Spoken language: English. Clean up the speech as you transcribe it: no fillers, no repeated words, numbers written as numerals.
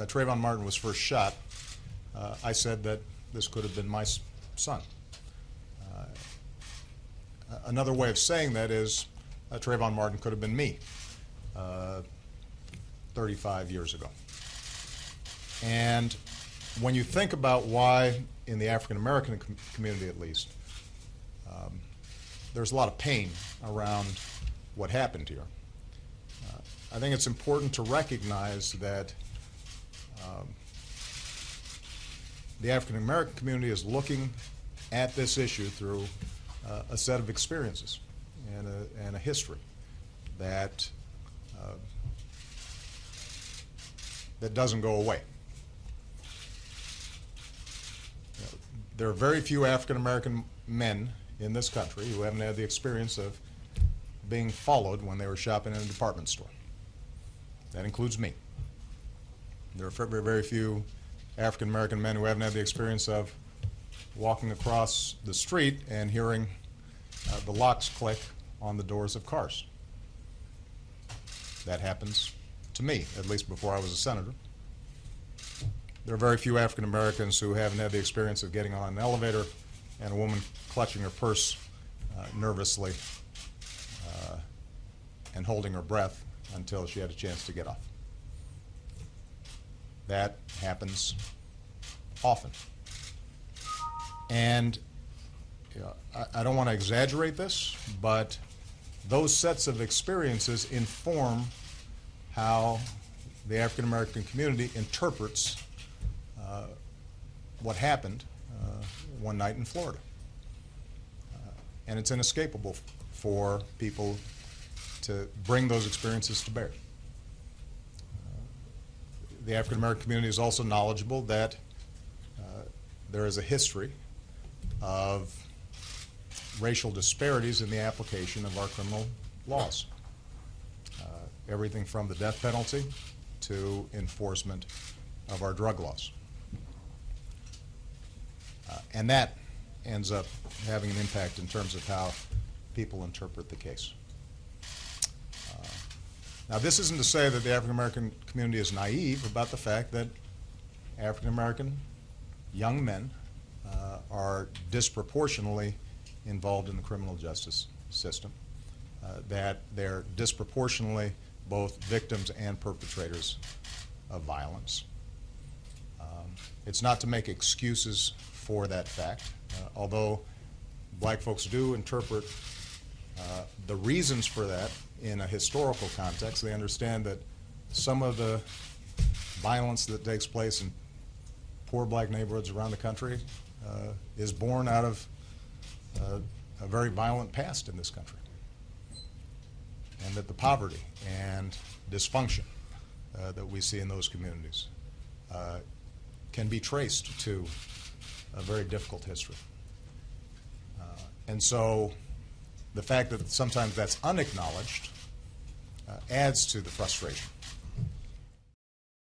Trayvon Martin was first shot, I said that this could have been my son. Another way of saying that is Trayvon Martin could have been me 35 years ago. And when you think about why, in the African American community at least, there's a lot of pain around what happened here, I think it's important to recognize that the African American community is looking at this issue through a set of experiences and a history that that doesn't go away. There are very few African American men in this country who haven't had the experience of being followed when they were shopping in a department store. That includes me. There are very, very few African American men who haven't had the experience of walking across the street and hearing the locks click on the doors of cars. That happens to me, at least before I was a senator. There are very few African Americans who haven't had the experience of getting on an elevator and a woman clutching her purse nervously and holding her breath until she had a chance to get off. That happens often. And I don't want to exaggerate this, but those sets of experiences inform how the African American community interprets what happened one night in Florida. And it's inescapable for people to bring those experiences to bear. The African American community is also knowledgeable that there is a history of racial disparities in the application of our criminal laws. Everything from the death penalty to enforcement of our drug laws. And that ends up having an impact in terms of how people interpret the case. Now, this isn't to say that the African American community is naive about the fact that African American young men are disproportionately involved in the criminal justice system, that they're disproportionately both victims and perpetrators of violence. It's not to make excuses for that fact, although black folks do interpret the reasons for that in a historical context. They understand that some of the violence that takes place in poor black neighborhoods around the country is born out of a very violent past in this country, and that the poverty and dysfunction that we see in those communities can be traced to a very difficult history. And so the fact that sometimes that's unacknowledged adds to the frustration.